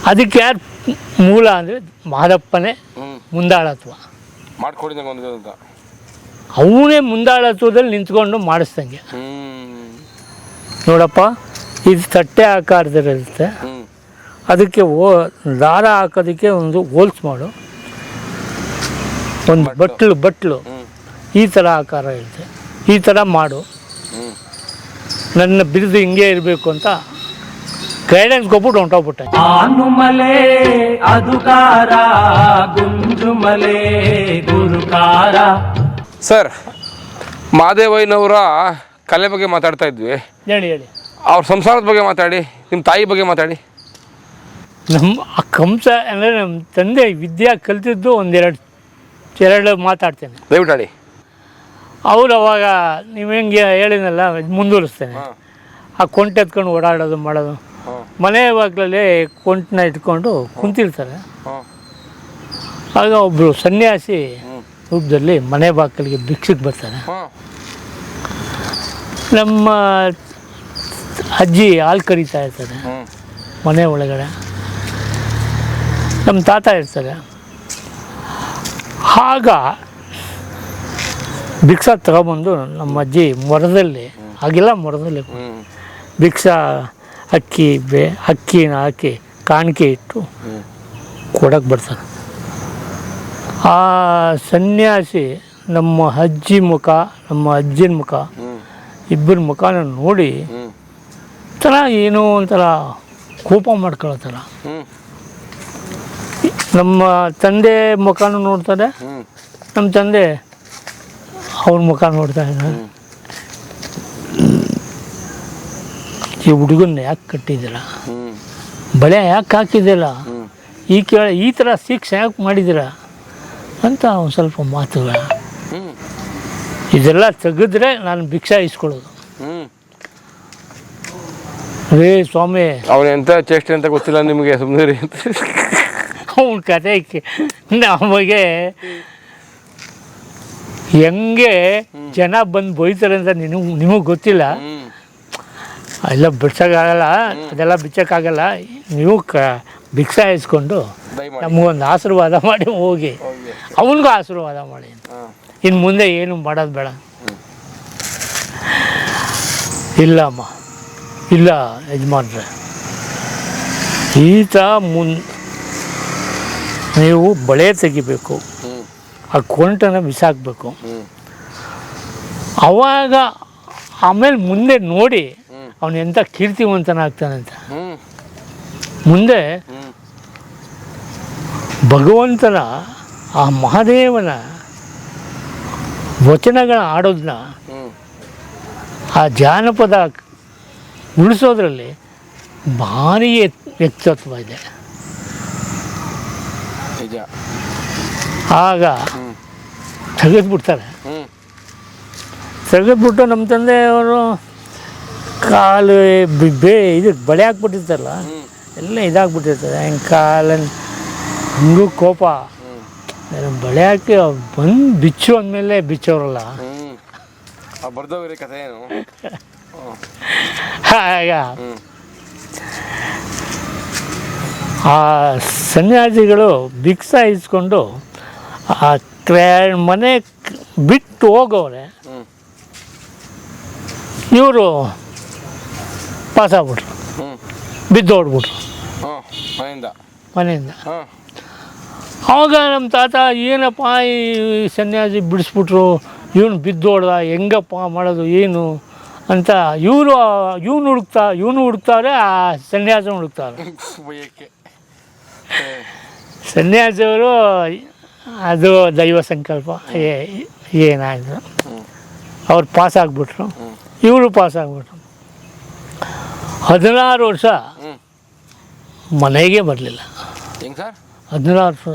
ಅದಕ್ಕೆ ಯಾರು ಮೂಲ ಅಂದರೆ ಮಾದಪ್ಪನೇ ಮುಂದಾಳತ್ವ ಮಾಡ್ಕೊಡಿ ಅಂತ ಅವನೇ ಮುಂದಾಳತ್ವದಲ್ಲಿ ನಿಂತ್ಕೊಂಡು ಮಾಡಿಸ್ದಂಗೆ. ನೋಡಪ್ಪ, ಇದು ತಟ್ಟೆ ಆಕಾರದಲ್ಲಿರುತ್ತೆ, ಅದಕ್ಕೆ ದಾರ ಹಾಕೋದಕ್ಕೆ ಒಂದು ಹೋಲ್ಸ್ ಮಾಡು, ಒಂದು ಬಟ್ಲು ಈ ಥರ ಆಕಾರ ಇರುತ್ತೆ, ಈ ಥರ ಮಾಡು, ನನ್ನ ಬಿರುದು ಹಿಂಗೆ ಇರಬೇಕು ಅಂತ ಗೈಡೆನ್ಸ್ ಕೊಟ್ಬಿಟ್ಟು ಹೊಂಟೋಗ್ಬಿಟ್ಟೆ. ಆನುಮಲೆ ಅದುಕಾರ ಗುಂಜುಮಲೆ ಗುರುಕಾರ. ಸರ್, ಮಾದೇವಯ್ಯನವರ ಕಲೆ ಬಗ್ಗೆ ಮಾತಾಡ್ತಾ ಇದ್ವಿ. ಹೇಳಿ. ಅವ್ರ ಸಂಸಾರದ ಬಗ್ಗೆ ಮಾತಾಡಿ, ನಿಮ್ಮ ತಾಯಿ ಬಗ್ಗೆ ಮಾತಾಡಿ. ನಮ್ಮ ಕಂಸ ಅಂದರೆ ನಮ್ಮ ತಂದೆ ವಿದ್ಯಾ ಕಲಿತಿದ್ದು ಎರಡು ಮಾತಾಡ್ತೇನೆ, ದಯವಿಟ್ಟು ಆಡಿ. ಅವರು ಅವಾಗ ನೀವು ಹೆಂಗೆ ಹೇಳಿದ್ನಲ್ಲ ಮುಂದುವರಿಸ್ತೇನೆ. ಆ ಕೊಂಟೆ ಎತ್ಕೊಂಡು ಓಡಾಡೋದು ಮಾಡೋದು, ಮನೆ ಬಾಗಿಲಲ್ಲಿ ಕೊಂಟನ್ನ ಇಟ್ಕೊಂಡು ಕುಂತಿರ್ತಾರೆ. ಆಗ ಒಬ್ಬರು ಸನ್ಯಾಸಿ ರೂಪದಲ್ಲಿ ಮನೆ ಬಾಗಿಲಿಗೆ ಭಿಕ್ಷಕ್ಕೆ ಬರ್ತಾರೆ. ನಮ್ಮ ಅಜ್ಜಿ ಹಾಲು ಕರೀತಾ ಇರ್ತಾರೆ ಮನೆ ಒಳಗಡೆ, ನಮ್ಮ ತಾತ ಇರ್ತಾರೆ. ಆಗ ಭಿಕ್ಷಾ ತಗೊಬಂದು ನಮ್ಮ ಅಜ್ಜಿ ಮೊರದಲ್ಲಿ, ಆಗಿಲ್ಲ ಮೊರದಲ್ಲಿ ಭಿಕ್ಷಾ ಅಕ್ಕಿನ ಹಾಕಿ ಕಾಣಿಕೆ ಇಟ್ಟು ಕೊಡಕ್ಕೆ ಬರ್ತಾರೆ. ಆ ಸನ್ಯಾಸಿ ನಮ್ಮ ಅಜ್ಜಿ ಮುಖ, ನಮ್ಮ ಅಜ್ಜಿನ ಮುಖ, ಇಬ್ಬರ ಮುಖನ ನೋಡಿ ಒಂಥರ ಏನೋ ಒಂಥರ ಕೋಪ ಮಾಡ್ಕೊಳ್ಳೋಥರ. ನಮ್ಮ ತಂದೆ ಮುಖನೂ ನೋಡ್ತಾರೆ, ನಮ್ಮ ತಂದೆ ಅವ್ರ ಮುಖ ನೋಡ್ತಾ ಇದ್ದಾರೆ. ಈ ಹುಡುಗನ್ನ ಯಾಕೆ ಕಟ್ಟಿದ್ದೀರ, ಬಳೆ ಯಾಕೆ ಹಾಕಿದ್ದೀರ, ಈ ಥರ ಶಿಕ್ಷೆ ಯಾಕೆ ಮಾಡಿದ್ದೀರ ಅಂತ ಒಂದು ಸ್ವಲ್ಪ ಮಾತುಗಳು. ಇದೆಲ್ಲ ತೆಗೆದ್ರೆ ನಾನು ಭಿಕ್ಷಾ ಇಸ್ಕೊಳ್ಳೋದು. ರೇ ಸ್ವಾಮಿ, ಅವ್ರು ಎಂಥ ಚೇಷ್ಟೆ ಅಂತ ಗೊತ್ತಿಲ್ಲ ನಿಮಗೆ, ಸುಮ್ಮನೆ ಅಂತ ಅವನ ಕತೆ ನಮಗೆ ಹೆಂಗೆ ಜನ ಬಂದು ಬೈತಾರೆ ಅಂತ ನಿಮಗೆ ಗೊತ್ತಿಲ್ಲ. ಎಲ್ಲ ಬಿಡ್ಸೋಕ್ಕಾಗಲ್ಲ, ಅದೆಲ್ಲ ಬಿಚ್ಚೋಕ್ಕಾಗಲ್ಲ. ನೀವು ಭಿಕ್ಷಾ ಇಸ್ಕೊಂಡು ನಮಗೊಂದು ಆಶೀರ್ವಾದ ಮಾಡಿ ಹೋಗಿ, ಅವನಿಗೂ ಆಶೀರ್ವಾದ ಮಾಡಿ. ಇನ್ನು ಮುಂದೆ ಏನು ಮಾಡೋದು ಬೇಡ. ಇಲ್ಲಮ್ಮ, ಇಲ್ಲ ಯಜಮಾನ್ರೆ, ಈತ ನೀವು ಬಳೆ ತೆಗಿಬೇಕು, ಆ ಕೊಂಟನ ಬಿಸಾಕಬೇಕು. ಅವಾಗ ಆಮೇಲೆ ಮುಂದೆ ನೋಡಿ ಅವನು ಎಂಥ ಕೀರ್ತಿವಂತನಾಗ್ತಾನಂತ. ಮುಂದೆ ಭಗವಂತನ ಆ ಮಹಾದೇವನ ವಚನಗಳ ಆಡೋದನ್ನ, ಆ ಜಾನಪದ ಉಳಿಸೋದ್ರಲ್ಲಿ ಭಾರಿ ವ್ಯಕ್ತಿತ್ವ ಇದೆ. ಆಗ ತೆಗೆದ್ಬಿಡ್ತಾರೆ. ತೆಗೆದ್ಬಿಟ್ಟು ನಮ್ಮ ತಂದೆಯವರು ಕಾಲು ಇದು ಬಳೆ ಹಾಕ್ಬಿಟ್ಟಿರ್ತಾರಲ್ಲ, ಎಲ್ಲ ಇದಾಗ್ಬಿಟ್ಟಿರ್ತದೆ. ಹೆಂಗೆ ಕಾಲನ್ನು ಹಂಗೂ ಕೋಪ, ಬಳೆ ಹಾಕಿ ಬಂದು ಬಿಚ್ಚು ಅಂದಮೇಲೆ ಬಿಚ್ಚೋರಲ್ಲ. ಆಗ ಆ ಸನ್ಯಾಸಿಗಳು ಭಿಕ್ಷಾ ಇಸ್ಕೊಂಡು ಆ ಮನೆ ಬಿಟ್ಟು ಹೋಗೋರೆ. ಇವರು ಪಾಸ್ ಆಗ್ಬಿಟ್ರು, ಬಿದ್ದು ಹೊಡ್ಬಿಟ್ರು ಮನೆಯಿಂದ. ಆವಾಗ ನಮ್ಮ ತಾತ, ಏನಪ್ಪ ಈ ಸನ್ಯಾಸಿ ಬಿಡಿಸ್ಬಿಟ್ರು, ಇವನು ಬಿದ್ದು ಹೊಡ್ದ, ಹೆಂಗಪ್ಪ ಮಾಡೋದು ಏನು ಅಂತ ಇವನು ಹುಡುಕ್ತಾರೆ, ಆ ಸನ್ಯಾಸಿ ಹುಡುಕ್ತಾರೆ. ಸನ್ಯಾಸಿಯವರು ಅದು ದೈವ ಸಂಕಲ್ಪ ಏನಾಯಿತು, ಅವ್ರು ಪಾಸ್ ಆಗಿಬಿಟ್ರು, ಇವರು ಪಾಸ್ ಆಗಿಬಿಟ್ರು. 16 ವರ್ಷ ಮನೆಗೆ ಬರಲಿಲ್ಲ. 16 ವರ್ಷ.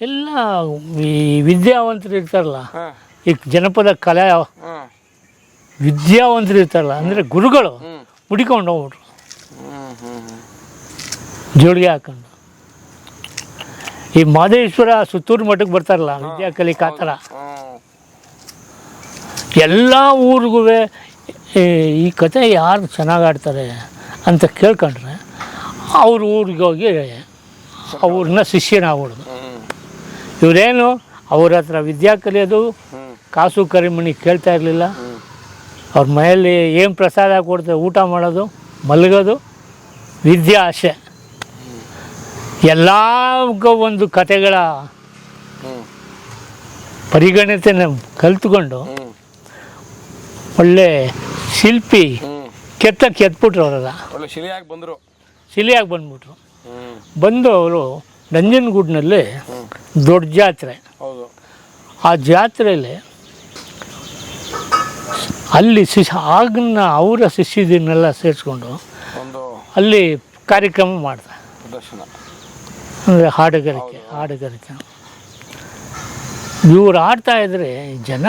ಎಲ್ಲ ಈ ವಿದ್ಯಾವಂತರು ಇರ್ತಾರಲ್ಲ, ಈ ಜನಪದ ಕಲೆ ವಿದ್ಯಾವಂತರು ಇರ್ತಾರಲ್ಲ, ಅಂದರೆ ಗುರುಗಳು ಹುಡ್ಕೊಂಡು ಹೋಗ್ಬಿಟ್ರು ಜೋಳಿಗೆ ಹಾಕೊಂಡು. ಈ ಮಾದೇಶ್ವರ ಸುತ್ತೂರು ಮಠಕ್ಕೆ ಬರ್ತಾರಲ್ಲ ವಿದ್ಯಾ ಕಲಿಕೆ, ಆ ಥರ ಎಲ್ಲ ಊರಿಗೂ ಈ ಕತೆ ಯಾರು ಚೆನ್ನಾಗಿ ಆಡ್ತಾರೆ ಅಂತ ಕೇಳ್ಕೊಂಡ್ರೆ ಅವ್ರ ಊರಿಗೆ ಹೋಗಿ ಅವ್ರನ್ನ ಶಿಷ್ಯನಾಗ್ಬಿಡೋದು. ಇವರೇನು ಅವ್ರ ಹತ್ರ ವಿದ್ಯಾ ಕಲಿಯೋದು, ಕಾಸು ಕರಿಮಣಿ ಕೇಳ್ತಾ ಇರಲಿಲ್ಲ. ಅವ್ರ ಮನೆಯಲ್ಲಿ ಏನು ಪ್ರಸಾದ ಕೊಡ್ತಾರೆ, ಊಟ ಮಾಡೋದು, ಮಲಗೋದು, ವಿದ್ಯೆ ಆಸೆ. ಎಲ್ಲ ಒಂದು ಕತೆಗಳ ಪರಿಗಣತೆನ ಕಲ್ತ್ಕೊಂಡು ಒಳ್ಳೆ ಶಿಲ್ಪಿ ಕೆತ್ಬಿಟ್ರು ಅವರೆಲ್ಲ. ಒಳ್ಳೆ ಶಿಲೆಯಾಗಿ ಬಂದ್ಬಿಟ್ರು. ಬಂದು ಅವರು ನಂಜನಗೂಡಿನಲ್ಲಿ ದೊಡ್ಡ ಜಾತ್ರೆ. ಆ ಜಾತ್ರೆಯಲ್ಲಿ ಅಲ್ಲಿ ಆಗನ್ನ ಅವರ ಶಿಷ್ಯದನ್ನೆಲ್ಲ ಸೇರಿಸ್ಕೊಂಡು ಅಲ್ಲಿ ಕಾರ್ಯಕ್ರಮ ಮಾಡ್ತಾರೆ. ಅಂದರೆ ಹಾಡುಗಾರಿಕೆ ಇವ್ರು ಆಡ್ತಾಯಿದ್ರೆ ಜನ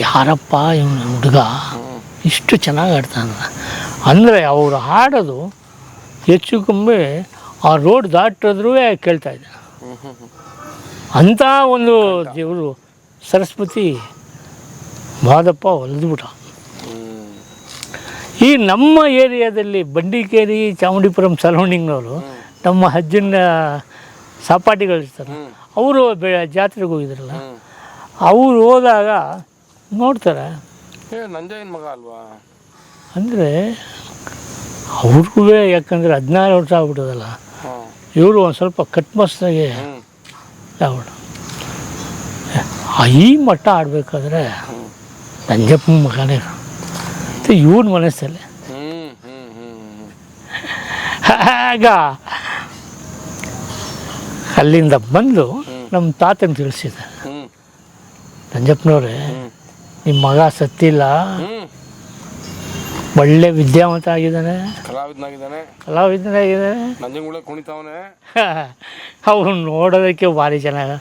ಯಾರಪ್ಪ ಇವನು ಹುಡುಗ ಇಷ್ಟು ಚೆನ್ನಾಗಿ ಆಡ್ತಾನೆ ಅಂದರೆ ಅವರು ಹಾಡೋದು ಹೆಚ್ಚು ಕಮ್ಮಿ ಆ ರೋಡ್ ದಾಟಿದ್ರೂ ಕೇಳ್ತಾಯಿದ್ದೆ. ಅಂಥ ಒಂದು ದೇವರು ಸರಸ್ವತಿ ಮಾದಪ್ಪ ಹೊಲಿದ್ಬಿಟ್ಟ. ಈ ನಮ್ಮ ಏರಿಯಾದಲ್ಲಿ ಬಂಡಿಕೇರಿ, ಚಾಮುಂಡಿಪುರಂ ಸರೌಂಡಿಂಗ್ನವರು ನಮ್ಮ ಅಜ್ಜನ ಸಪಾಟಿಗಳಿರ್ತಾರೆ, ಅವರು ಜಾತ್ರೆಗೆ ಹೋಗಿದ್ರಲ್ಲ, ಅವರು ಹೋದಾಗ ನೋಡ್ತಾರೆ ನಂಜಯ್ಯನ ಮಗ ಅಲ್ವಾ ಅಂದರೆ ಅವ್ರಿಗೂ ಯಾಕಂದರೆ 16 ವರ್ಷ ಆಗ್ಬಿಟ್ಟದಲ್ಲ, ಇವರು ಒಂದು ಸ್ವಲ್ಪ ಕಟ್ಮಸ್ತಾಗೆ ಆಗ್ಬಿಟ್ಟು ಈ ಮಟ್ಟ ಆಡಬೇಕಾದ್ರೆ ನಂಜಪ್ಪನ ಮಗನೇ ಇವ್ರ ಮನಸ್ಸಲ್ಲಿ. ಆಗ ಅಲ್ಲಿಂದ ಬಂದು ನಮ್ಮ ತಾತನ ತಿಳಿಸಿದ, ನಂಜಪ್ಪನವ್ರೆ ನಿಮ್ಮ ಮಗ ಸತ್ತಿಲ್ಲ, ಒಳ್ಳೆ ವಿದ್ಯಾವಂತ ಆಗಿದ್ದಾನೆ, ಕಲಾವಿದನಾಗಿದ್ದಾನೆ, ಅವ್ರು ನೋಡೋದಕ್ಕೆ ಭಾರಿ ಚೆನ್ನಾಗ.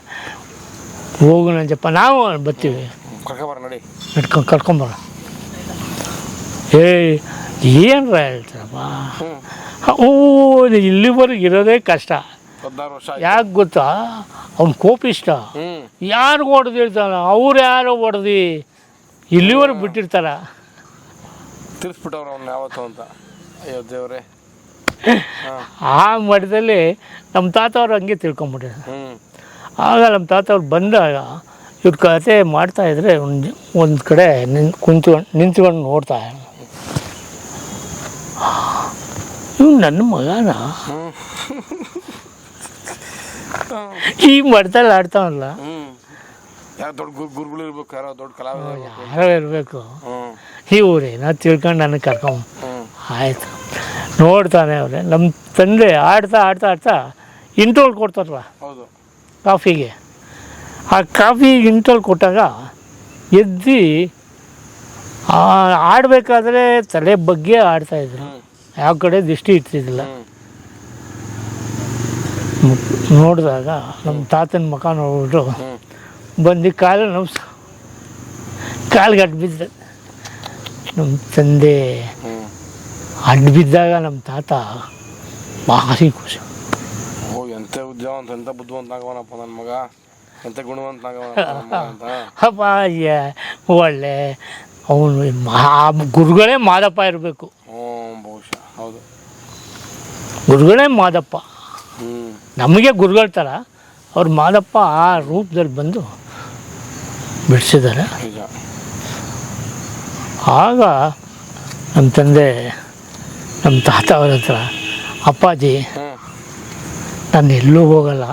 ಹೋಗು ನಂಜಪ್ಪ, ನಾವು ಬರ್ತೀವಿ, ಕರ್ಕೊಂಬರ. ಏನ್ರ ಹೇಳ್ತಾರಪ್ಪ, ಇಲ್ಲಿವರೆಗೆ ಇರೋದೇ ಕಷ್ಟ. ಯಾಕೆ ಗೊತ್ತಾ, ಅವ್ನು ಕೋಪಿಷ್ಟ. ಯಾರು ಹೊಡೆದು ಹೇಳ್ತಾನ, ಅವ್ರು ಯಾರೋ ಹೊಡೆದು ಇಲ್ಲಿವರೆಗೆ ಬಿಟ್ಟಿರ್ತಾರ. ತಿಳಿಸ್ಬಿಟ್ಟವ್ರು ಅವ್ನು ಯಾವತ್ತು ಅಂತ. ಅಯ್ಯೋ ದೇವ್ರೆ. ಆ ಮಠದಲ್ಲಿ ನಮ್ಮ ತಾತ ಅವ್ರು ಹಂಗೆ ತಿಳ್ಕೊಂಬಿಟ್ಟಿದ್ದಾರೆ. ಆಗ ನಮ್ಮ ತಾತ ಅವ್ರು ಬಂದಾಗ ಇವ್ರ ಕತೆ ಮಾಡ್ತಾಯಿದ್ರೆ ಒಂದು ಕಡೆ ನಿಂತ್ಕೊಂಡು ನೋಡ್ತಾ ಇವ್ ನನ್ನ ಮಗನ ಈ ಮಠದಲ್ಲಿ ಆಡ್ತಾವಲ್ಲ, ಯಾರೋ ಇರಬೇಕು, ಇವ್ರೇನೋ ತಿಳ್ಕೊಂಡು ನನಗೆ ಕರ್ಕೊಂಡು ಆಯಿತು. ನೋಡ್ತಾನೆ ಅವ್ರೆ ನಮ್ಮ ತಂದೆ ಆಡ್ತಾ ಇಂಟ್ರೋಲ್ ಕೊಡ್ತಾರಲ್ಲ ಕಾಫಿಗೆ, ಆ ಕಾಫಿ ಇಂಟ್ರೋಲ್ ಕೊಟ್ಟಾಗ ಎದ್ದು ಆಡಬೇಕಾದ್ರೆ ತಲೆ ಬಗ್ಗೆ ಆಡ್ತಾಯಿದ್ರು, ಯಾವ ಕಡೆ ದೃಷ್ಟಿ ಇರ್ತಿದ್ದಿಲ್ಲ. ನೋಡಿದಾಗ ನಮ್ಮ ತಾತನ ಮುಖ ನೋಡ್ಬಿಟ್ಟು ಬಂದು ಕಾಲಿಗೆ ಅಡ್ಡ ಬಿದ್ದ. ನಮ್ಮ ತಂದೆ ಅಡ್ಡ ಬಿದ್ದಾಗ ನಮ್ಮ ತಾತ ಭಾರಿ ಖುಷಿ. ಎಂತ ಉದ್ಯೋಗ ಎಂತ ಬುದ್ಧಿವಂತ ಆಗವನಪ್ಪ ನನ್ನ ಮಗ, ಎಂತ ಗುಣವಂತ ಅಪ್ಪ ಒಳ್ಳೆ ಅವನು ಗುರುಗಳೇ ಮಾದಪ್ಪ ಇರಬೇಕು. ಬಹುಶಃ ಹೌದು, ಗುರುಗಳೇ ಮಾದಪ್ಪ. ನಮಗೆ ಗುರುಗಳ ಥರ ಅವ್ರು ಮಾದಪ್ಪ ಆ ರೂಪದಲ್ಲಿ ಬಂದು ಬಿಡಿಸಿದ್ದಾರೆ. ಆಗ ನಮ್ಮ ತಂದೆ ನಮ್ಮ ತಾತ ಅವ್ರ ಹತ್ರ, ಅಪ್ಪಾಜಿ ನಾನು ಎಲ್ಲೂ ಹೋಗಲ್ಲ,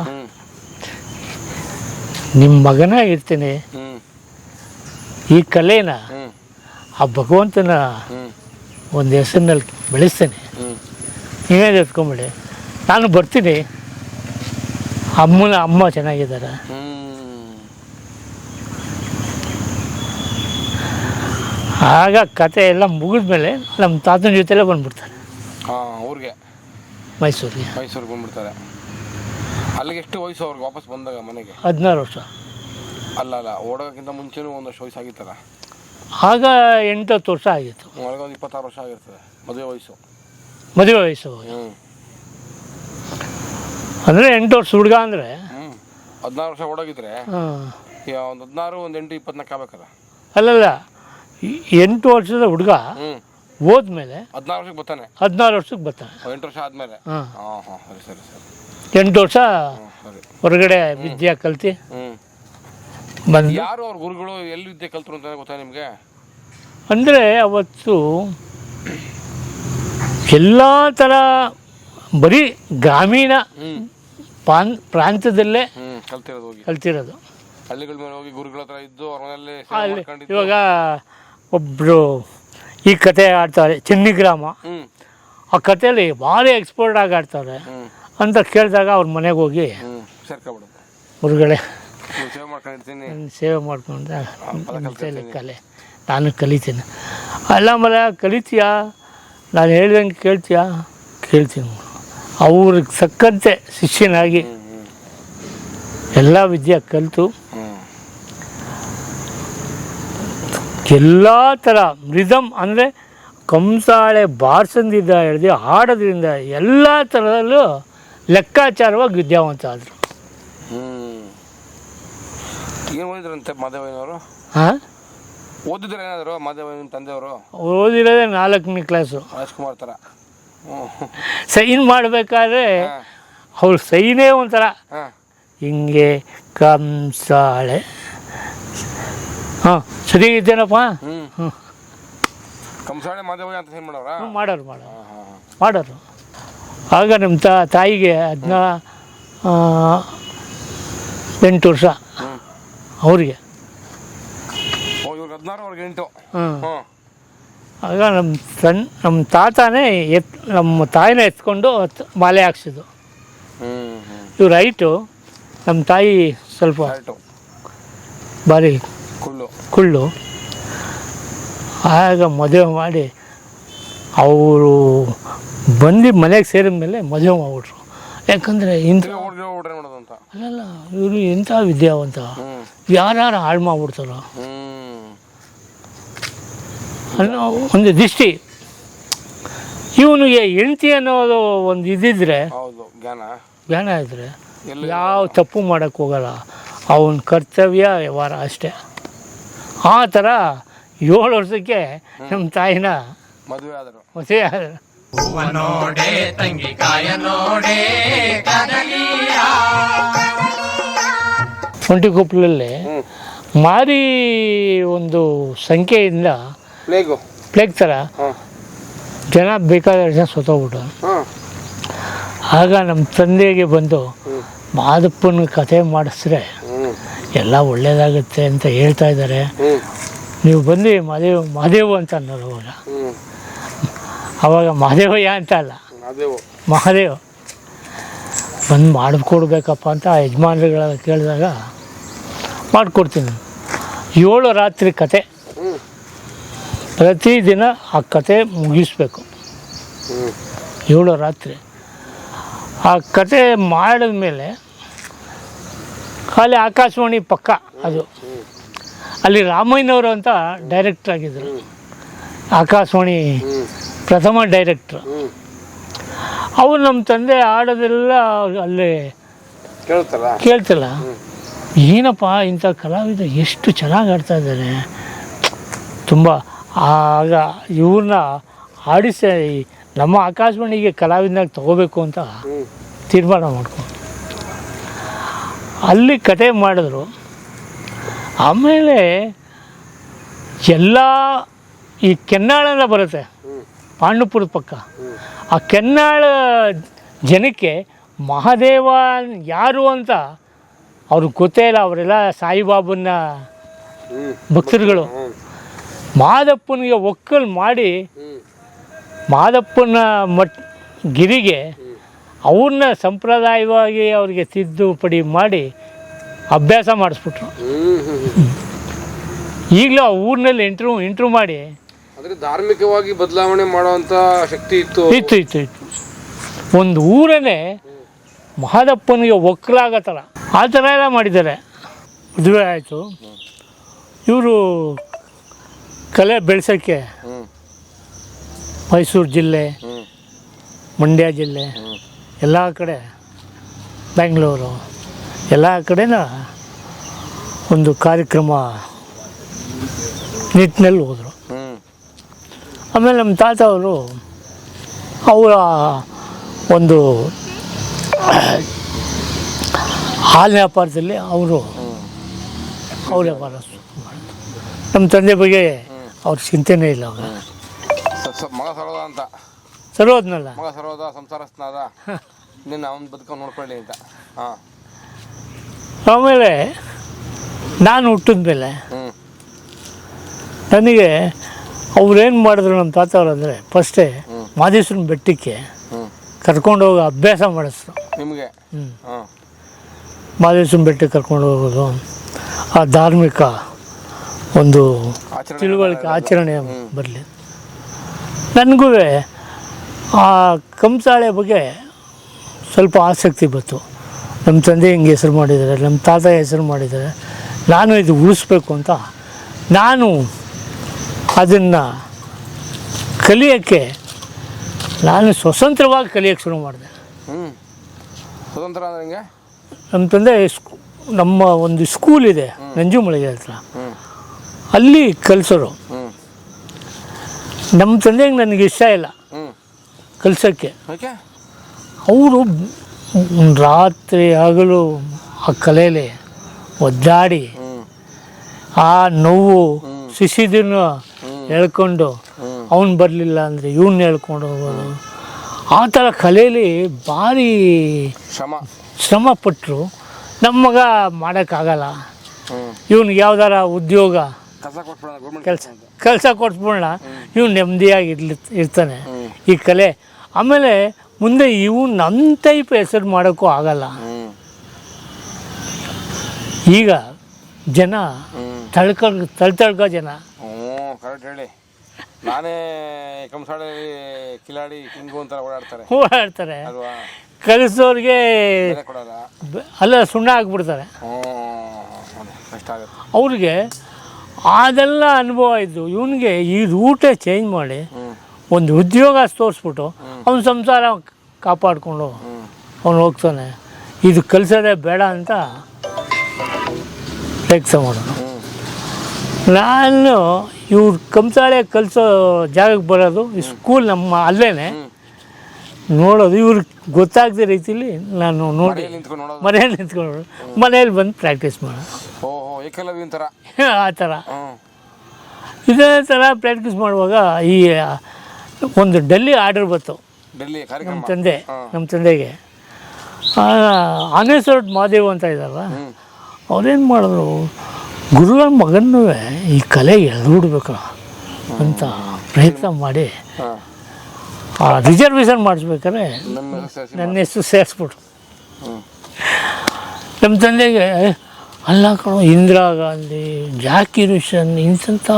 ನಿಮ್ಮ ಮಗನಾಗಿರ್ತೀನಿ, ಈ ಕಲೆನ ಆ ಭಗವಂತನ ಒಂದು ಹೆಸರಿನಲ್ಲಿ ಬೆಳೆಸ್ತೇನೆ, ನೀವೇ ಎತ್ಕೊಂಬಿಡಿ, ನಾನು ಬರ್ತೀನಿ, ಅಮ್ಮ ಚೆನ್ನಾಗಿದ್ದಾರೆ. ಆಗ ಕತೆ ಎಲ್ಲ ಮುಗಿದ್ಮೇಲೆ ನಮ್ಮ ತಾತನ ಜೊತೆಲೇ ಬಂದ್ಬಿಡ್ತಾರೆ ಊರಿಗೆ, ಮೈಸೂರಿಗೆ ಬಂದ್ಬಿಡ್ತಾರೆ. ಅಲ್ಲಿಗೆ ಎಷ್ಟು ವಯಸ್ಸು ಅವ್ರಿಗೆ ವಾಪಸ್ ಬಂದಾಗ ಮನೆಗೆ? 16 ವರ್ಷ. ಅಲ್ಲ ಓಡೋಕ್ಕಿಂತ ಮುಂಚೆನೂ ಒಂದಷ್ಟು ವಯಸ್ಸು ಆಗಿತ್ತಲ್ಲ? ಆಗ 8-10 ವರ್ಷ ಆಗಿತ್ತು. ಒಳಗೆ ಒಂದು 26 ವರ್ಷ ಆಗಿರ್ತದೆ ಮದುವೆ ವಯಸ್ಸು. ಅಂದರೆ 8 ವರ್ಷ ಹುಡುಗ ಅಂದರೆ 16 ವರ್ಷ ಓಡೋಗಿದ್ರೆ ಒಂದು 16, ಒಂದು 8, 24 ಆಗಬೇಕಲ್ಲ? ಅಲ್ಲಲ್ಲ, 8 ವರ್ಷದ ಹುಡುಗ ಹೋದ್ಮೇಲೆ 16 ವರ್ಷಕ್ಕೆ ಬರ್ತಾನೆ. 16 ವರ್ಷಕ್ಕೆ ಬರ್ತಾನೆ. 8 ವರ್ಷ ಆದ್ಮೇಲೆ. ಹಾಂ ಹಾಂ ಹಾಂ ಸರಿ ಸರಿ ಸರಿ 8 ವರ್ಷ ಸರಿ. ಹೊರಗಡೆ ವಿದ್ಯೆ ಕಲ್ತು ಬಂದು. ಯಾರು ಅವ್ರ ಗುರುಗಳು, ಎಲ್ಲಿ ವಿದ್ಯೆ ಕಲ್ತರು ಅಂತ ಗೊತ್ತಾ ನಿಮಗೆ? ಅಂದರೆ ಅವತ್ತು ಎಲ್ಲ ಥರ ಬರೀ ಗ್ರಾಮೀಣ ಪ್ರಾಂತ್ಯದಲ್ಲೇ ಕಲ್ತಿರೋದು, ಹೋಗಿ ಕಲ್ತಿರೋದು. ಹಳ್ಳಿಗಳ ಮೇಲೆ ಹೋಗಿ ಗುರುಗಳ ಹತ್ರ ಇದ್ದು ಅವ್ರ ಮನೆಯಲ್ಲಿ ಅಲ್ಲಿ ಇವಾಗ ಒಬ್ಬರು ಈ ಕತೆ ಆಡ್ತಾರೆ, ಚೆನ್ನಿಗ್ರಾಮ. ಆ ಕಥೆಯಲ್ಲಿ ಭಾರಿ ಎಕ್ಸ್ಪರ್ಟ್ ಆಗಿ ಆಡ್ತಾರೆ ಅಂತ ಕೇಳಿದಾಗ ಅವ್ರ ಮನೆಗೆ ಹೋಗಿ ಸೇರ್ಕೊಬಿಡೋದು, ಗುರುಗಳೇ ಸೇವೆ ಮಾಡ್ಕೊಂಡಿರ್ತೀನಿ, ಸೇವೆ ಮಾಡ್ಕೊಂಡು ಕಲೆ ನಾನು ಕಲಿತೀನಿ. ಅಲ್ಲ ಮರ ಕಲಿತೀಯಾ, ನಾನು ಹೇಳ್ದಂಗೆ ಕೇಳ್ತೀಯಾ? ಕೇಳ್ತೀನಿ. ಅವ್ರಿಗೆ ಸಕ್ಕಂತೆ ಶಿಷ್ಯನಾಗಿ ಎಲ್ಲ ವಿದ್ಯೆ ಕಲಿತು ಎಲ್ಲ ಥರ ರಿದಮ್ ಅಂದರೆ ಕಂಸಾಳೆ ಬಾರ್ಸಂದಿದ್ದ ಹಿಡಿದು ಹಾಡೋದ್ರಿಂದ ಎಲ್ಲ ಥರದಲ್ಲೂ ಲೆಕ್ಕಾಚಾರವಾಗಿ ವಿದ್ಯಾವಂತ ಆದರು. ಏನು ಓದಿದ್ರಂತೆ ಮಾದೇವಯ್ಯನವರು? ಹಾಂ, ಓದಿದ್ರೆ ಏನಾದ್ರು ಮಾದೇವಯ್ಯನ ತಂದೆಯವರು? ಓದಿರೋದೇ 4ನೇ ಕ್ಲಾಸು. ರಾಜ್ಕುಮಾರ್ ಥರ ಸೈನ್ ಮಾಡಬೇಕಾದ್ರೆ ಅವ್ರ ಸೈನೇ ಒಂಥರ ಹಿಂಗೆ ಕಂಸಾಳೆ. ಹಾಂ ಸರಿ ಇದ್ದೇನಪ್ಪ. ಕಂಸಾಳೆ ಮಾದೇವಯ್ಯ ಅಂತ ಸೈನ್ ಮಾಡೋರ? ಮಾಡೋರು. ಆಗ ನಮ್ಮ ತಾಯಿಗೆ 8 ವರ್ಷ ಅವ್ರಿಗೆ. 16, ಅವ್ರಿಗೆ 8. ಆಗ ನಮ್ಮ ತಾತನೇ ನಮ್ಮ ತಾಯಿನ ಎತ್ಕೊಂಡು ಮಾಲೆ ಹಾಕ್ಸಿದ್ದು. ಇವ್ರು ರೈಟು, ನಮ್ಮ ತಾಯಿ ಸ್ವಲ್ಪ ಭಾರಿ ಕುಳ್ಳು. ಆಗ ಮದುವೆ ಮಾಡಿ ಅವರು ಬಂದು ಮನೆಗೆ ಸೇರಿದ ಮೇಲೆ ಮದುವೆ ಮಾಡಿಬಿಟ್ರು. ಯಾಕಂದರೆ ಅಲ್ಲಲ್ಲ, ಇವರು ಎಂಥ ವಿದ್ಯಾವಂತ, ಯಾರು ಹಾಳು ಮಾಡ್ಬಿಡ್ತಾರೋ ಅನ್ನೋ ಒಂದು ದೃಷ್ಟಿ. ಇವನಿಗೆ ಹೆಂಡತಿ ಅನ್ನೋದು ಒಂದು ಇದ್ದಿದ್ರೆ, ಜ್ಞಾನ ಇದ್ದರೆ ಯಾವ ತಪ್ಪು ಮಾಡೋಕ್ಕೆ ಹೋಗಲ್ಲ. ಅವನ ಕರ್ತವ್ಯ ವ್ಯವಹಾರ ಅಷ್ಟೇ. ಆ ಥರ 7 ವರ್ಷಕ್ಕೆ ನಮ್ಮ ತಾಯಿನ ಮದುವೆ ಆದರು. ಒಂಟಿಕೊಪ್ಪಲಲ್ಲಿ ಮಾರಿ ಒಂದು ಸಂಖ್ಯೆಯಿಂದ ಪ್ಲೇಗ್ ಥರ ಜನ ಬೇಕಾದ ಜನ ಸತ್ತೋಗ್ಬಿಟ್ಟು. ಆಗ ನಮ್ಮ ತಂದೆಗೆ ಬಂದು ಮಾದಪ್ಪನ ಕಥೆ ಮಾಡಿಸಿದ್ರೆ ಎಲ್ಲ ಒಳ್ಳೇದಾಗುತ್ತೆ ಅಂತ ಹೇಳ್ತಾ ಇದ್ದಾರೆ, ನೀವು ಬಂದು ಮಹಾದೇವ ಅಂತ ಅನ್ನೋರು. ಅವಾಗ ಮಹಾದೇವಯ್ಯ ಅಂತ ಅಲ್ಲ, ಮಹಾದೇವ ಬಂದು ಮಾಡಿಕೊಡ್ಬೇಕಪ್ಪ ಅಂತ ಯಜಮಾನ್ರುಗಳ ಕೇಳಿದಾಗ ಮಾಡಿಕೊಡ್ತೀನಿ. 7 ರಾತ್ರಿ ಕತೆ, ಪ್ರತಿದಿನ ಆ ಕತೆ ಮುಗಿಸ್ಬೇಕು. 7 ರಾತ್ರಿ ಆ ಕತೆ ಮಾಡಿದ್ಮೇಲೆ ಅಲ್ಲಿ ಆಕಾಶವಾಣಿ ಪಕ್ಕ ಅದು, ಅಲ್ಲಿ ರಾಮಯ್ಯನವರು ಅಂತ ಡೈರೆಕ್ಟ್ರ್ ಆಗಿದ್ದರು. ಆಕಾಶವಾಣಿ ಪ್ರಥಮ ಡೈರೆಕ್ಟ್ರು. ಅವ್ರು ನಮ್ಮ ತಂದೆ ಆಡೋದೆಲ್ಲ ಅಲ್ಲಿ ಕೇಳ್ತಿಲ್ಲ. ಏನಪ್ಪ ಇಂಥ ಕಲಾವಿದ ಎಷ್ಟು ಚೆನ್ನಾಗಿ ಆಡ್ತಾ ಇದ್ದಾನೆ, ತುಂಬ. ಆಗ ಇವ್ರನ್ನ ಆಡಿಸಿ ನಮ್ಮ ಆಕಾಶವಾಣಿಗೆ ಕಲಾವಿದನಾಗ ತಗೋಬೇಕು ಅಂತ ತೀರ್ಮಾನ ಮಾಡ್ಕೊಂಡು ಅಲ್ಲಿ ಕತೆ ಮಾಡಿದ್ರು. ಆಮೇಲೆ ಎಲ್ಲ ಈ ಕೆನ್ನಾಳೆಲ್ಲ ಬರುತ್ತೆ ಪಾಂಡುಪುರದ ಪಕ್ಕ. ಆ ಕೆನ್ನಾಳ ಜನಕ್ಕೆ ಮಹಾದೇವ ಯಾರು ಅಂತ ಅವ್ರಿಗೆ ಗೊತ್ತೇ ಇಲ್ಲ. ಅವರೆಲ್ಲ ಸಾಯಿಬಾಬನ ಭಕ್ತರುಗಳು. ಮಾದಪ್ಪನಿಗೆ ಒಕ್ಕಲು ಮಾಡಿ ಮಾದಪ್ಪನ ಗಿರಿಗೆ ಅವ್ರನ್ನ ಸಂಪ್ರದಾಯವಾಗಿ ಅವ್ರಿಗೆ ತಿದ್ದುಪಡಿ ಮಾಡಿ ಅಭ್ಯಾಸ ಮಾಡಿಸ್ಬಿಟ್ರು. ಈಗಲೂ ಆ ಊರಿನಲ್ಲಿ ಇಂಟ್ರೂ ಮಾಡಿ ಧಾರ್ಮಿಕವಾಗಿ ಬದಲಾವಣೆ ಮಾಡುವಂಥ ಶಕ್ತಿ ಇತ್ತು. ಒಂದು ಊರನ್ನೇ ಮಹಾದಪ್ಪನಿಗೆ ಒಕ್ಕಲಾಗೋ ಥರ ಆ ಥರ ಎಲ್ಲ ಮಾಡಿದ್ದಾರೆ. ಮದುವೆ ಆಯಿತು. ಇವರು ಕಲೆ ಬೆಳೆಸೋಕ್ಕೆ ಮೈಸೂರು ಜಿಲ್ಲೆ, ಮಂಡ್ಯ ಜಿಲ್ಲೆ, ಎಲ್ಲ ಕಡೆ, ಬೆಂಗಳೂರು ಎಲ್ಲ ಕಡೆನ ಒಂದು ಕಾರ್ಯಕ್ರಮ ನಿಟ್ಟಿನಲ್ಲಿ ಹೋದರು. ಆಮೇಲೆ ನಮ್ಮ ತಾತ ಅವರು ಅವರ ಒಂದು ಹಾಲಿನ ವ್ಯಾಪಾರದಲ್ಲಿ ಅವರು ಅವ್ರ ವ್ಯಾಪಾರ ನಮ್ಮ ತಂದೆ ಬಗ್ಗೆ ಅವ್ರ ಚಿಂತೆನೇ ಇಲ್ಲ ಅವಾಗ. ಮಗ ಸರೋದ ಅಂತ ಸರೋದ್ನಲ್ಲ, ಮಗ ಸರೋದ ಸಂಸಾರಸ್ಥನಾದ ನಿನ್ನ ಅವ್ನು ಬದುಕೊಂಡು ನೋಡ್ಕೊಳ್ಳಿ ಅಂತ. ಹಾಂ. ಆಮೇಲೆ ನಾನು ಹುಟ್ಟಿದ ಮೇಲೆ ನನಗೆ ಅವ್ರೇನು ಮಾಡಿದ್ರು ನಮ್ಮ ತಾತವ್ರು ಅಂದರೆ ಫಸ್ಟೇ ಮಾದೇಶ್ವರನ ಬೆಟ್ಟಕ್ಕೆ ಕರ್ಕೊಂಡು ಹೋಗೋ ಅಭ್ಯಾಸ ಮಾಡಿಸ್ರು ನಿಮಗೆ. ಹಾಂ. ಮಾದೇಶ್ವರನ ಬೆಟ್ಟಕ್ಕೆ ಕರ್ಕೊಂಡು ಹೋಗೋದು, ಆ ಧಾರ್ಮಿಕ ಒಂದು ತಿಳುವಳಿಕೆ ಆಚರಣೆ ಬರಲಿ. ನನಗೂ ಆ ಕಂಸಾಳೆ ಬಗ್ಗೆ ಸ್ವಲ್ಪ ಆಸಕ್ತಿ ಬಂತು. ನಮ್ಮ ತಂದೆ ಹಿಂಗೆ ಹೆಸರು ಮಾಡಿದ್ದಾರೆ, ನಮ್ಮ ತಾತ ಹೆಸರು ಮಾಡಿದ್ದಾರೆ, ನಾನು ಇದು ಉಳಿಸ್ಬೇಕು ಅಂತ ನಾನು ಅದನ್ನು ಕಲಿಯೋಕ್ಕೆ ನಾನು ಸ್ವತಂತ್ರವಾಗಿ ಕಲಿಯೋಕ್ಕೆ ಶುರು ಮಾಡಿದೆ. ಸ್ವತಂತ್ರ ಅಂದ್ರೆ ಹಿಂಗೆ ನಮ್ಮ ತಂದೆ ನಮ್ಮ ಒಂದು ಸ್ಕೂಲ್ ಇದೆ ನಂಜುಮಳಿಗೆ ಹತ್ರ, ಅಲ್ಲಿ ಕಲಿಸೋರು. ನಮ್ಮ ತಂದೆಗೆ ನನಗೆ ಇಷ್ಟ ಇಲ್ಲ ಕಲಿಸೋಕ್ಕೆ. ಅವರು ರಾತ್ರಿ ಹಗಲು ಆ ಕಲೆಯಲ್ಲಿ ಒದ್ದಾಡಿ ಆ ನೋವು ಶಿಶಿದನ್ನು ಹೇಳ್ಕೊಂಡು ಅವನು ಬರಲಿಲ್ಲ ಅಂದರೆ ಇವನ್ನ ಹೇಳ್ಕೊಂಡು ಹೋಗೋದು, ಆ ಥರ ಕಲೆಯಲ್ಲಿ ಭಾರಿ ಶ್ರಮ ಪಟ್ಟರು. ನಮ್ಮ ಮಗ ಮಾಡೋಕ್ಕಾಗಲ್ಲ, ಇವ್ನಿಗೆ ಯಾವ್ದಾರ ಉದ್ಯೋಗ ಕೆಲಸ ಕೊಟ್ಬಿಡೋಣ, ಇವ್ನು ನೆಮ್ಮದಿಯಾಗಿ ಇರ್ತಾನೆ ಈ ಕಲೆ. ಆಮೇಲೆ ಮುಂದೆ ಇವು ನನ್ನ ಟೈಪ್ ಹೆಸರು ಮಾಡೋಕ್ಕೂ ಆಗಲ್ಲ. ಈಗ ಜನ ತಳ್ಕೊ ಜನ. ಕರೆಕ್ಟ್ ಹೇಳಿ. ನಾನೇ ಕಂಸಾಳೆ ಕಿಲಾಡಿ ಕಿಂಗು ಅಂತ ಓಡಾಡ್ತಾರೆ. ಕಲಿಸೋರಿಗೆ ಅಲ್ಲ ಸುಣ್ಣ ಹಾಕ್ಬಿಡ್ತಾರೆ ಅವ್ರಿಗೆ. ಅದೆಲ್ಲ ಅನುಭವ ಇದ್ದು ಇವನಿಗೆ ಈ ರೂಟೇ ಚೇಂಜ್ ಮಾಡಿ ಒಂದು ಉದ್ಯೋಗ ತೋರಿಸ್ಬಿಟ್ಟು ಅವನ ಸಂಸಾರ ಕಾಪಾಡಿಕೊಂಡು ಅವನು ಹೋಗ್ತಾನೆ. ಇದು ಕಲಿಸೋದೇ ಬೇಡ ಅಂತ ಟೆಕ್ಸ ಮಾಡೋನು. ನಾನು ಇವ್ರು ಕಂಸಾಳೆ ಕಲಿಸೋ ಜಾಗಕ್ಕೆ ಬರೋದು, ಈ ಸ್ಕೂಲ್ ನಮ್ಮ ಅಲ್ಲೇ ನೋಡೋದು, ಇವ್ರಿಗೆ ಗೊತ್ತಾಗದ ರೀತಿಲಿ ನಾನು ನೋಡಿ ಮನೆಯಲ್ಲಿ ನಿಂತ್ಕೊಂಡು ಮನೆಯಲ್ಲಿ ಬಂದು ಪ್ರಾಕ್ಟೀಸ್ ಮಾಡೋದು. ಆ ಥರ ಇದೇ ಥರ ಪ್ರಾಕ್ಟೀಸ್ ಮಾಡುವಾಗ ಈ ಒಂದು ಡೆಲ್ಲಿ ಆರ್ಡರ್ ಬಂತು ನಮ್ಮ ತಂದೆಗೆ. ಆನೇಶ್ವರ ಮಹಾದೇವ್ ಅಂತ ಇದ್ದಾರಲ್ಲ, ಅವ್ರೇನು ಮಾಡಿದ್ರು, ಗುರುಗಳ ಮಗನೂ ಈ ಕಲೆ ಎಳ್ದುಬಿಡ್ಬೇಕು ಅಂತ ಪ್ರಯತ್ನ ಮಾಡಿ ಆ ರಿಸರ್ವೇಷನ್ ಮಾಡಿಸ್ಬೇಕಾದ್ರೆ ನನ್ನ ಹೆಸರು ಸೇರಿಸ್ಬಿಟ್ರು. ನಮ್ಮ ತಂದೆಗೆ ಅಲ್ಲ ಕಣೋ, ಇಂದಿರಾ ಗಾಂಧಿ, ಜಾಕಿರ್ ಹುಸೇನ್ ಇಂಥ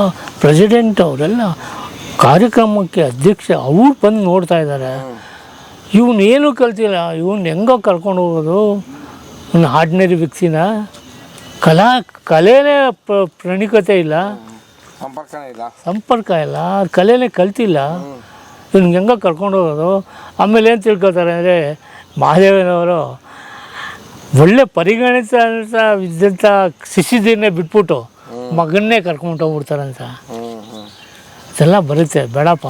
ಪ್ರೆಸಿಡೆಂಟ್ ಅವರೆಲ್ಲ ಕಾರ್ಯಕ್ರಮಕ್ಕೆ ಅಧ್ಯಕ್ಷ, ಅವ್ರು ಬಂದು ನೋಡ್ತಾ ಇದ್ದಾರೆ, ಇವನು ಏನೂ ಕಲ್ತಿಲ್ಲ, ಇವನು ಹೆಂಗೋ ಕರ್ಕೊಂಡು ಹೋಗೋದು, ಒಂದು ಆರ್ಡಿನರಿ ವ್ಯಕ್ತಿನ, ಕಲೆನೇ ಪ್ರಣಿಕತೆ ಇಲ್ಲ, ಸಂಪರ್ಕ ಇಲ್ಲ, ಕಲೆನೇ ಕಲ್ತಿಲ್ಲ, ಇವ್ನಿಗೆ ಹೆಂಗೋ ಕರ್ಕೊಂಡು ಹೋಗೋದು. ಆಮೇಲೆ ಏನು ತಿಳ್ಕೊತಾರೆ ಅಂದರೆ, ಮಹಾದೇವನವರು ಒಳ್ಳೆ ಪರಿಗಣಿತ ಇದ್ದಂಥ ಶಿಶಿದಿನೇ ಬಿಟ್ಬಿಟ್ಟು ಮಗನ್ನೇ ಕರ್ಕೊಂಡು ಹೋಗ್ಬಿಡ್ತಾರಂತ. ಇದೆಲ್ಲ ಬರುತ್ತೆ, ಬೇಡಪ್ಪ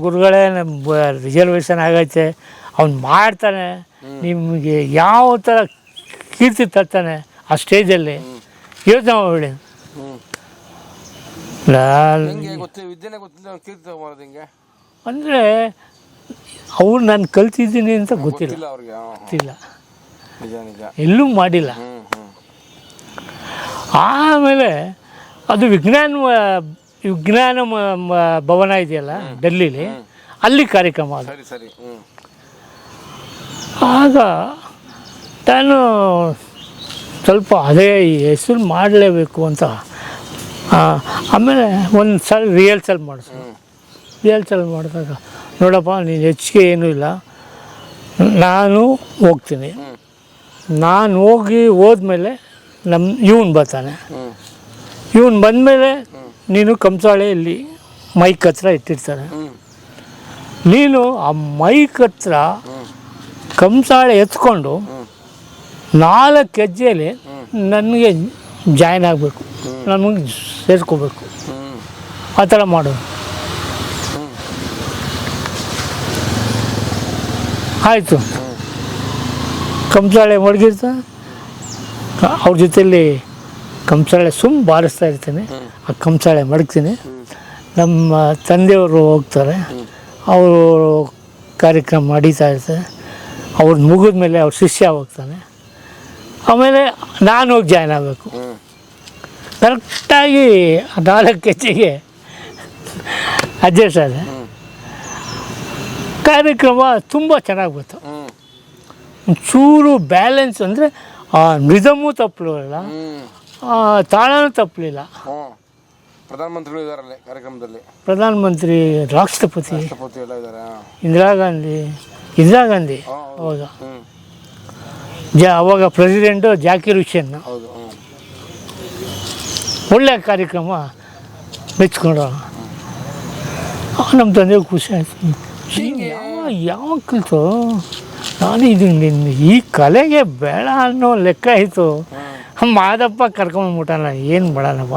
ಗುರುಗಳೇ, ನಮ್ಮ ರಿಸರ್ವೇಷನ್ ಆಗೈತೆ, ಅವ್ನು ಮಾಡ್ತಾನೆ, ನಿಮಗೆ ಯಾವ ಥರ ಕೀರ್ತಿ ತರ್ತಾನೆ ಆ ಸ್ಟೇಜಲ್ಲಿ ಯೋಚನೆ ಮಾಡಿ. ಅಂದರೆ ಅವ್ರು ನಾನು ಕಲ್ತಿದ್ದೀನಿ ಅಂತ ಗೊತ್ತಿಲ್ಲ, ಎಲ್ಲೂ ಮಾಡಿಲ್ಲ. ಆಮೇಲೆ ಅದು ವಿಜ್ಞಾನ ಭವನ ಇದೆಯಲ್ಲ ಡೆಲ್ಲಿಲಿ, ಅಲ್ಲಿ ಕಾರ್ಯಕ್ರಮ ಅದು. ಆಗ ನಾನು ಸ್ವಲ್ಪ ಅದೇ ಹೆಸರು ಮಾಡಲೇಬೇಕು ಅಂತ ಆಮೇಲೆ ಒಂದು ಸಲ ರಿಹರ್ಸಲ್ ಮಾಡಿದಾಗ, ನೋಡಪ್ಪ ನೀನು ಹೆಚ್ಚಿಗೆ ಏನೂ ಇಲ್ಲ, ನಾನು ಹೋಗ್ತೀನಿ, ನಾನು ಹೋದ್ಮೇಲೆ ಇವನು ಬರ್ತಾನೆ, ಇವನು ಬಂದಮೇಲೆ ನೀನು ಕಂಸಾಳೆಯಲ್ಲಿ ಮೈಕ್ ಹತ್ರ ಇಟ್ಟಿರ್ತಾನೆ, ನೀನು ಆ ಮೈಕ್ ಹತ್ರ ಕಂಸಾಳೆ ಎತ್ಕೊಂಡು 4 ಹೆಜ್ಜೆಯಲ್ಲಿ ನನಗೆ ಜಾಯ್ನ್ ಆಗಬೇಕು, ನಮಗೆ ಸೇರ್ಕೋಬೇಕು, ಆ ಥರ ಮಾಡೋದು. ಆಯಿತು. ಕಂಸಾಳೆ ಮಡಗಿರ್ತಾನೆ, ಅವ್ರ ಜೊತೆಯಲ್ಲಿ ಕಂಸಾಳೆ ಬಾರಿಸ್ತಾ ಇರ್ತೀನಿ. ಆ ಕಂಸಾಳೆ ಮಡಗ್ತೀನಿ. ನಮ್ಮ ತಂದೆಯವರು ಹೋಗ್ತಾರೆ, ಅವರು ಕಾರ್ಯಕ್ರಮ ನಡೀತಾ ಇರ್ತಾರೆ. ಅವ್ರು ಮುಗಿದ ಮೇಲೆ ಅವ್ರ ಶಿಷ್ಯ ಹೋಗ್ತಾನೆ. ಆಮೇಲೆ ನಾನು ಹೋಗಿ ಜಾಯ್ನ್ ಆಗಬೇಕು. ಕರೆಕ್ಟಾಗಿ 4 ಹೆಜ್ಜೆಗೆ ಅಡ್ಜಸ್ಟ್ ಆದ. ಕಾರ್ಯಕ್ರಮ ತುಂಬ ಚೆನ್ನಾಗಿ ಬಂತು. ಒಂಚೂರು ಬ್ಯಾಲೆನ್ಸ್ ಅಂದರೆ ರಿದಮು ತಪ್ಪಲಿಲ್ಲ, ತಾಳನೂ ತಪ್ಪಲಿಲ್ಲ. ಪ್ರಧಾನಮಂತ್ರಿಗಳು ಇದಾರಲ್ಲೇ ಕಾರ್ಯಕ್ರಮದಲ್ಲಿ. ಪ್ರಧಾನಮಂತ್ರಿ, ರಾಷ್ಟ್ರಪತಿ ಎಲ್ಲ ಇದ್ದಾರೆ. ಇಂದಿರಾ ಗಾಂಧಿ ಅವಾಗ ಅವಾಗ ಪ್ರೆಸಿಡೆಂಟು ಜಾಕಿರ್ ಹುಸೇನ್. ಹೌದು. ಒಳ್ಳೆಯ ಕಾರ್ಯಕ್ರಮ ಮೆಚ್ಕೊಂಡ್ರು. ನಮ್ಮ ತಂದೆಗೆ ಖುಷಿ ಆಯಿತು. ಯಾವ ಕಲಿತು ನಾನು ಈ ಕಲೆಗೆ ಬೇಡ ಅನ್ನೋ ಲೆಕ್ಕ ಆಯಿತು. ಮಾದಪ್ಪ ಕರ್ಕೊಂಡ್ಬಿಟ್ಟಲ್ಲ, ಏನು ಬೇಡನಪ್ಪ.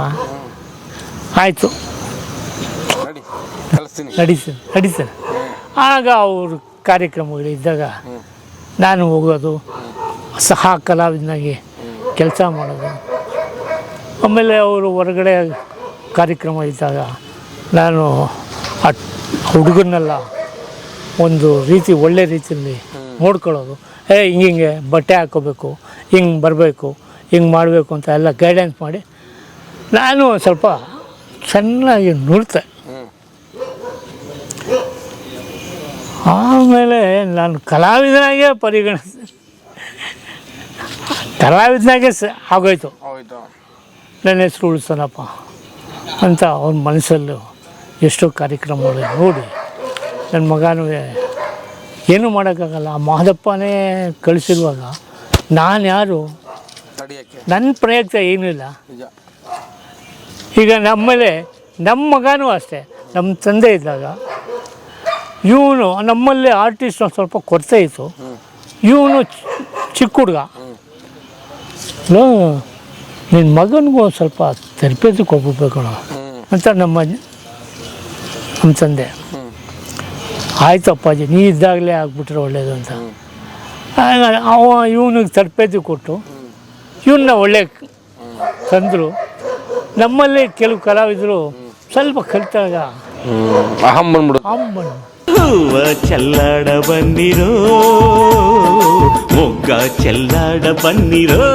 ಆಯಿತು, ನಡೀತಾರೆ. ಆಗ ಅವ್ರ ಕಾರ್ಯಕ್ರಮಗಳಿದ್ದಾಗ ನಾನು ಹೋಗೋದು, ಸಹ ಕಲಾವಿದನಾಗಿ ಕೆಲಸ ಮಾಡೋದು. ಆಮೇಲೆ ಅವರು ಹೊರಗಡೆ ಕಾರ್ಯಕ್ರಮ ಇದ್ದಾಗ ನಾನು ಆ ಹುಡುಗನ್ನೆಲ್ಲ ಒಂದು ರೀತಿ ಒಳ್ಳೆ ರೀತಿಯಲ್ಲಿ ನೋಡ್ಕೊಳ್ಳೋದು. ಹಿಂಗೆ ಬಟ್ಟೆ ಹಾಕ್ಕೋಬೇಕು, ಹಿಂಗೆ ಬರಬೇಕು, ಹಿಂಗೆ ಮಾಡಬೇಕು ಅಂತ ಎಲ್ಲ ಗೈಡೆನ್ಸ್ ಮಾಡಿ ನಾನು ಸ್ವಲ್ಪ ಚೆನ್ನಾಗಿ ನುಡ್ತೆ. ಆಮೇಲೆ ನಾನು ಕಲಾವಿದನಾಗೆ ಕಲಾವಿದನಾಗೆ ಆಗೋಯ್ತು. ನನ್ನ ಹೆಸರು ಉಳಿಸೋಣಪ್ಪ ಅಂತ ಅವ್ರ ಮನಸ್ಸಲ್ಲೂ ಎಷ್ಟೋ ಕಾರ್ಯಕ್ರಮಗಳು ನೋಡಿ ನನ್ನ ಮಗನೂ ಏನೂ ಮಾಡೋಕ್ಕಾಗಲ್ಲ. ಆ ಮಾದಪ್ಪನೇ ಕಳಿಸಿರುವಾಗ ನಾನು ಯಾರು, ನನ್ನ ಪ್ರಯತ್ನ ಏನೂ ಇಲ್ಲ. ಈಗ ನಮ್ಮಲ್ಲಿ ನಮ್ಮ ಮಗನೂ ಅಷ್ಟೇ. ನಮ್ಮ ತಂದೆ ಇದ್ದಾಗ ಇವನು ನಮ್ಮಲ್ಲಿ ಆರ್ಟಿಸ್ಟ್ ಸ್ವಲ್ಪ ಕೊರತೆ ಇತ್ತು. ಇವನು ಚಿಕ್ಕ ಹುಡುಗ, ನಿನ್ನ ಮಗನಿಗೂ ಸ್ವಲ್ಪ ತರಬೇತಿ ಕೊಡ್ಬೇಕು ಅಂತ ನಮ್ಮ ತಂದೆ. ಆಯ್ತು ಅಪ್ಪಾಜಿ, ನೀ ಇದ್ದಾಗಲೇ ಆಗ್ಬಿಟ್ರೆ ಒಳ್ಳೇದು ಅಂತ ಇವನಿಗೆ ತರಬೇತಿ ಕೊಟ್ಟು ಇವನ್ನ ಒಳ್ಳೆ ತಂದರು. ನಮ್ಮಲ್ಲಿ ಕೆಲವು ಕಲಾವಿದರು ಸ್ವಲ್ಪ ಕಲಿತಾಗ ಹೂವ ಚೆಲ್ಲಾಡ ಬನ್ನಿರೋ, ಮೊಗ್ಗ ಚೆಲ್ಲಾಡ ಬನ್ನಿರೋ.